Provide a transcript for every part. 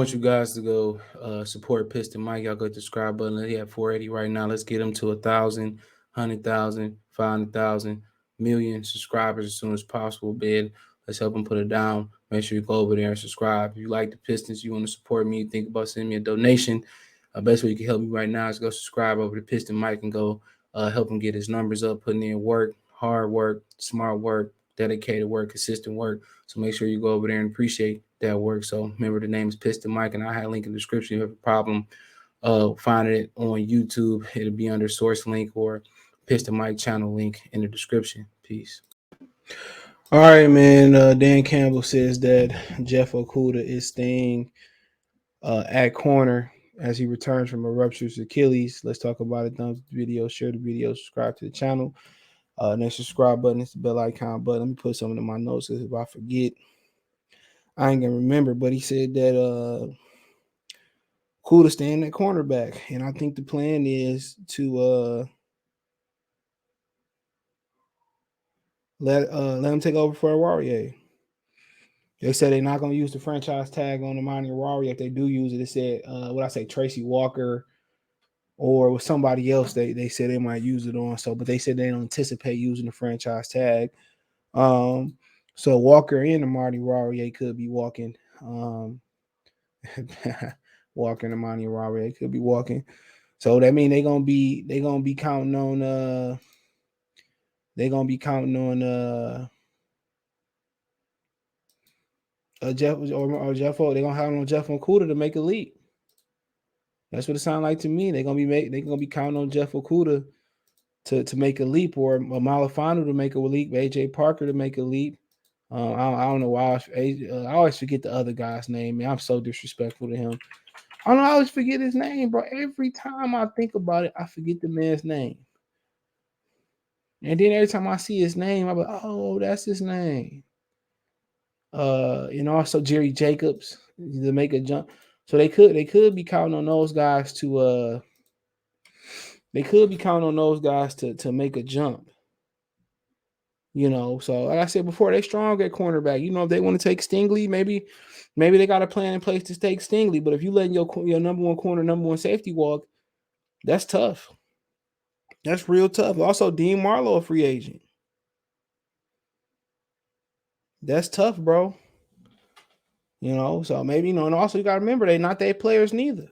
want you guys to go support Piston Mike. Y'all go to the subscribe button. He at 480 right now. Let's get him to 1,000, 100,000, 500,000, million subscribers as soon as possible, bid. Let's help him put it down. Make sure you go over there and subscribe. If you like the Pistons, you want to support me, think about sending me a donation. Best way you can help me right now is go subscribe over to Piston Mike and go help him get his numbers up, putting in work, hard work, smart work, dedicated work, consistent work. So make sure you go over there and appreciate that work. So remember, the name is Piston Mike, and I have a link in the description. If you have a problem finding it on YouTube, it'll be under source link or Piston Mike channel link in the description. Peace. All right, man. Dan Campbell says that Jeff Okudah is staying at corner as he returns from a ruptured Achilles. Let's talk about it. Thumbs the video, share the video, subscribe to the channel. Next subscribe button is the bell icon button. Let me put something in my notes because if I forget, I ain't gonna remember. But he said that Okudah staying at cornerback, and I think the plan is to let him take over for Warrior. They said they're not gonna use the franchise tag on Amani Warrior. If they do use it, it said what I say, Tracy Walker or with somebody else. They said they might use it on. So, but they said they don't anticipate using the franchise tag. So Walker and Amani Warrior could be walking. Walker and Amani Warrior could be walking. So that means they're gonna be counting on Jeff or Jeff. They're gonna have on Jeff Okudah to make a leap. That's what it sounds like to me. They're gonna be counting on Jeff Okudah to make a leap, or Malafanu to make a leap, AJ Parker to make a leap. I don't know why I always forget the other guy's name. Man, I'm so disrespectful to him. I always forget his name, bro. Every time I think about it, I forget the man's name. And then every time I see his name, I'm like, oh, that's his name. Also Jerry Jacobs to make a jump. So they could be counting on those guys to make a jump. So like I said before, they strong at cornerback. If they want to take Stingley, maybe they got a plan in place to take Stingley. But if you letting your number one corner, number one safety walk, that's tough. That's real tough. Also, Dean Marlowe, a free agent. That's tough, bro. So maybe, and also you got to remember, they're not their players neither.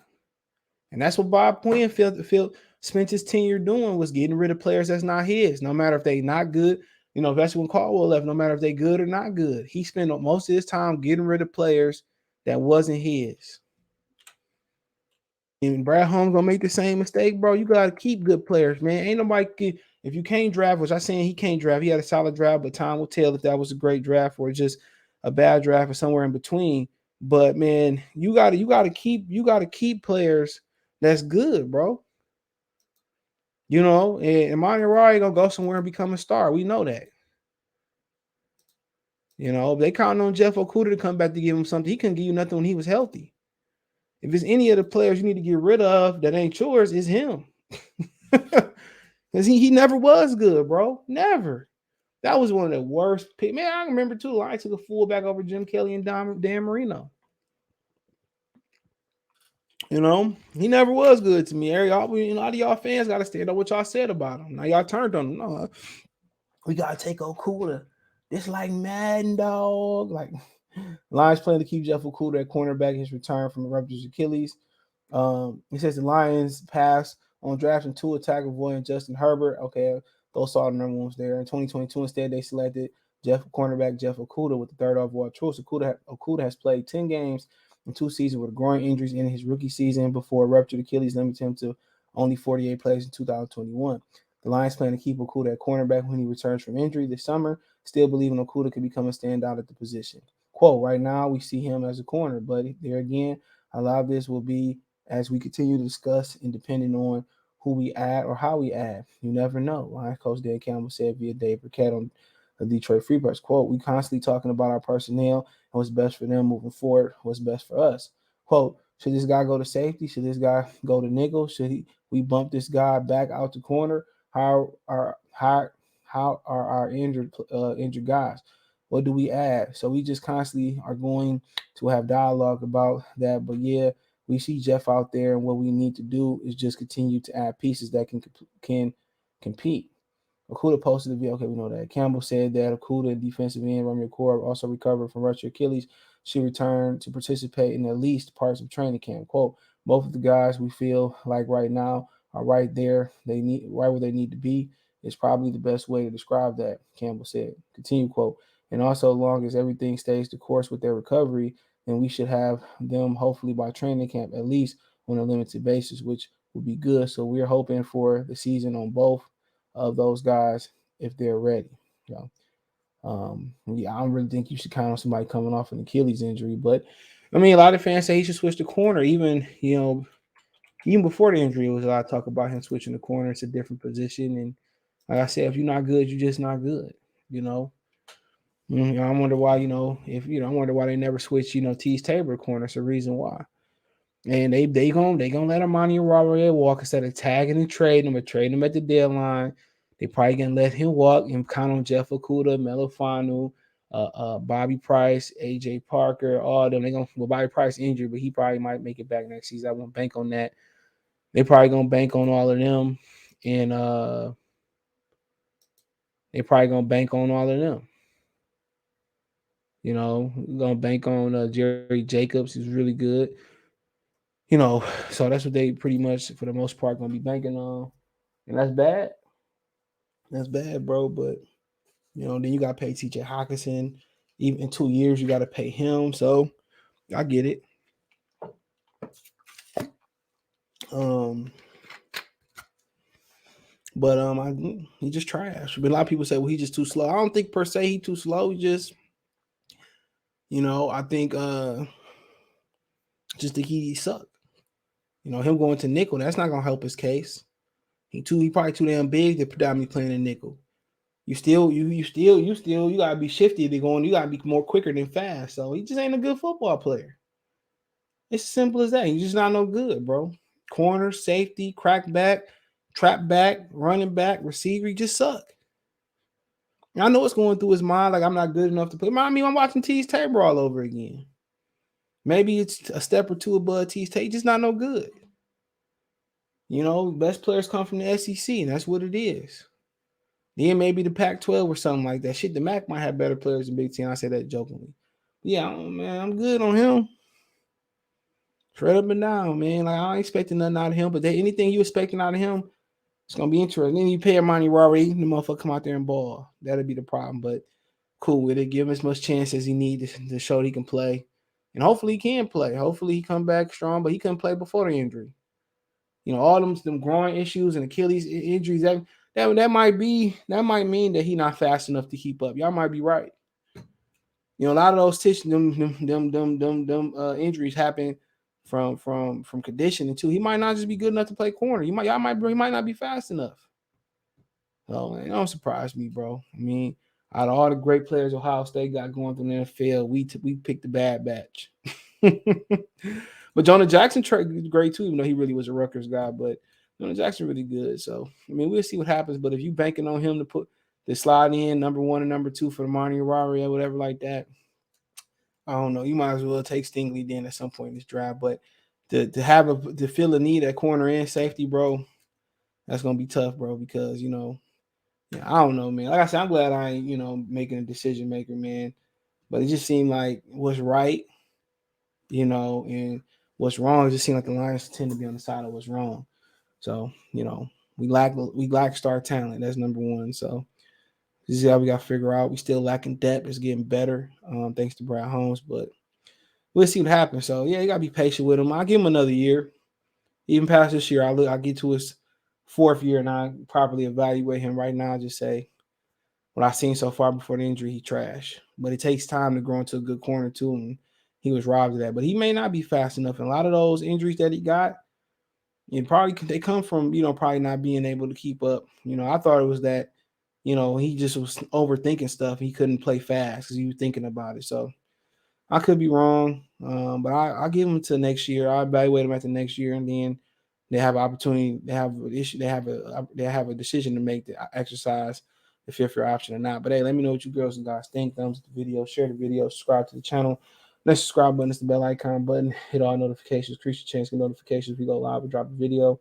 And that's what Bob Quinn spent his tenure doing, was getting rid of players that's not his. No matter if they not good, if that's when Caldwell left, no matter if they good or not good. He spent most of his time getting rid of players that wasn't his. And Brad Holmes gonna make the same mistake, bro. You gotta keep good players, man. Ain't nobody if you can't draft, which I'm saying he can't draft. He had a solid draft, but time will tell if that was a great draft or just a bad draft or somewhere in between. But man, you gotta keep players that's good, bro. And Amani Rari gonna go somewhere and become a star. We know that. They counting on Jeff Okudah to come back to give him something. He couldn't give you nothing when he was healthy. If it's any of the players you need to get rid of that ain't yours, it's him. Because he never was good, bro. Never. That was one of the worst picks. Man, I remember too. I took a fullback over Jim Kelly and Dan Marino. He never was good to me. A lot of y'all fans got to stand up what y'all said about him. Now y'all turned on him. No, we got to take Okudah. It's like Madden, dog. Like, Lions plan to keep Jeff Okudah at cornerback in his return from the ruptured Achilles. He says the Lions pass on drafting Tua Tagovailoa and Justin Herbert. Okay, those saw the number ones there. In 2022, instead, they selected cornerback Jeff Okudah with the third overall choice. Okudah has played 10 games in 2 seasons with groin injuries in his rookie season before ruptured Achilles limited him to only 48 plays in 2021. The Lions plan to keep Okudah at cornerback when he returns from injury this summer, still believing Okudah could become a standout at the position. Quote, right now we see him as a corner, but there again, a lot of this will be as we continue to discuss and depending on who we add or how we add. You never know. Lions coach Dan Campbell said via Dave Burkett on the Detroit Free Press, quote, we constantly talking about our personnel and what's best for them moving forward, what's best for us. Quote, should this guy go to safety? Should this guy go to nickel? Should we bump this guy back out to corner? How are our injured guys? What do we add? So we just constantly are going to have dialogue about that. But yeah, we see Jeff out there, and what we need to do is just continue to add pieces that can compete. Okudah posted the video. Okay, we know that. Campbell said that Okudah, defensive end, Romeo Core, also recovered from ruptured Achilles. She returned to participate in at least parts of training camp. Quote, both of the guys we feel like right now are right there. They need right where they need to be. Is probably the best way to describe that, Campbell said. Continue quote. And also, as long as everything stays the course with their recovery, then we should have them hopefully by training camp at least on a limited basis, which would be good. So we're hoping for the season on both of those guys if they're ready. So, yeah, I don't really think you should count on somebody coming off an Achilles injury, but I mean, a lot of fans say he should switch the corner. Even before the injury, it was a lot of talk about him switching the corner. It's a different position, and like I said, if you're not good, you're just not good. You know, I wonder why. I wonder why they never switch. Tease Tabor corner. It's a reason why. And they gonna let Armani Robert walk instead of tagging and trading him or trading him at the deadline. They probably gonna let him walk and count on Jeff Okudah, Melifanu, Bobby Price, AJ Parker, all of them. Bobby Price injured, but he probably might make it back next season. I won't bank on that. They probably gonna bank on all of them, and they probably gonna bank on all of them. Gonna bank on Jerry Jacobs. He's really good. So that's what they pretty much for the most part gonna be banking on, and that's bad. That's bad, bro. But then you gotta pay TJ Hawkinson. Even in 2 years, you gotta pay him. So I get it. Um, but he just trash. But a lot of people say, well, he's just too slow. I don't think per se he too slow. He just, I think just think he sucked. Him going to nickel, that's not gonna help his case. He probably too damn big to predominantly playing in nickel. You gotta be shifty to going. You gotta be more quicker than fast. So he just ain't a good football player. It's as simple as that. He's just not no good, bro. Corner, safety, crack back, trap back, running back, receiver. He just suck. And I know what's going through his mind. Like I'm not good enough to play. I mean, I'm watching Tease Tabor all over again. Maybe it's a step or two above Tease Tabor. Just not no good. Best players come from the SEC, and that's what it is. Then maybe the Pac-12 or something like that. Shit, the MAC might have better players than Big Ten. I say that jokingly. But yeah, man, I'm good on him. Straight up and down, man. Like I ain't expecting nothing out of him, but anything you expecting out of him, it's gonna be interesting. Then you pay Armani Rory, the motherfucker come out there and ball. That'll be the problem. But cool with it. Give him as much chance as he needs to show that he can play, and hopefully he can play. Hopefully he come back strong. But he couldn't play before the injury. All them groin issues and Achilles injuries that might mean that he not fast enough to keep up. Y'all might be right. A lot of those injuries happen from conditioning too. He might not just be good enough to play corner. He might not be fast enough. So it don't surprise me, bro. I mean, out of all the great players Ohio State got going through the NFL, we picked the bad batch. But Jonah Jackson great too, even though he really was a Rutgers guy. But Jonah Jackson really good. So I mean, we'll see what happens. But if you banking on him to slide in number 1 and number 2 for the Marnie Rari or whatever like that, I don't know. You might as well take Stingley then at some point in this draft. But to feel a need at corner and safety, bro, that's gonna be tough, bro. Because yeah, I don't know, man. Like I said, I'm glad I ain't making a decision maker, man. But it just seemed like what's right, and what's wrong. It just seemed like the Lions tend to be on the side of what's wrong. So we lack star talent. That's number one. So this is how we got to figure out. We still lacking depth. It's getting better, thanks to Brad Holmes. But we'll see what happens. So yeah, you gotta be patient with him. I'll give him another year. Even past this year, I'll get to his 4th year and I properly evaluate him. Right now, I just say what I've seen so far before the injury, he trash. But it takes time to grow into a good corner too, and he was robbed of that. But he may not be fast enough. And a lot of those injuries that he got, they come from probably not being able to keep up. I thought it was that he just was overthinking stuff. He couldn't play fast because he was thinking about it. So I could be wrong, but I'll give him to next year. I'll evaluate him at the next year, and then they have an opportunity. They have an issue. They have a decision to make to exercise the fifth year option or not. But hey, let me know what you girls and guys think. Thumbs up the video, share the video, subscribe to the channel. Next subscribe button is the bell icon button. Hit all notifications, increase your chance to get notifications. We go live, we drop a video.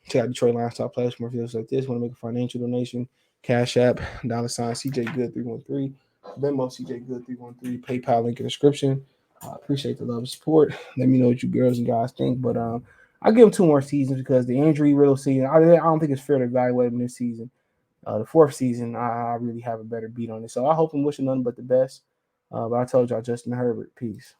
Check out Detroit Lifestyle Players for more videos like this. Want to make a financial donation? Cash App, $ CJ Good 313, Venmo CJ Good 313, PayPal link in the description. Appreciate the love and support. Let me know what you girls and guys think. But I'll give him 2 more seasons because the injury riddle season, I don't think it's fair to evaluate him this season. The 4th season, I really have a better beat on it. So I hope I'm wishing nothing but the best. But I told y'all, Justin Herbert, peace.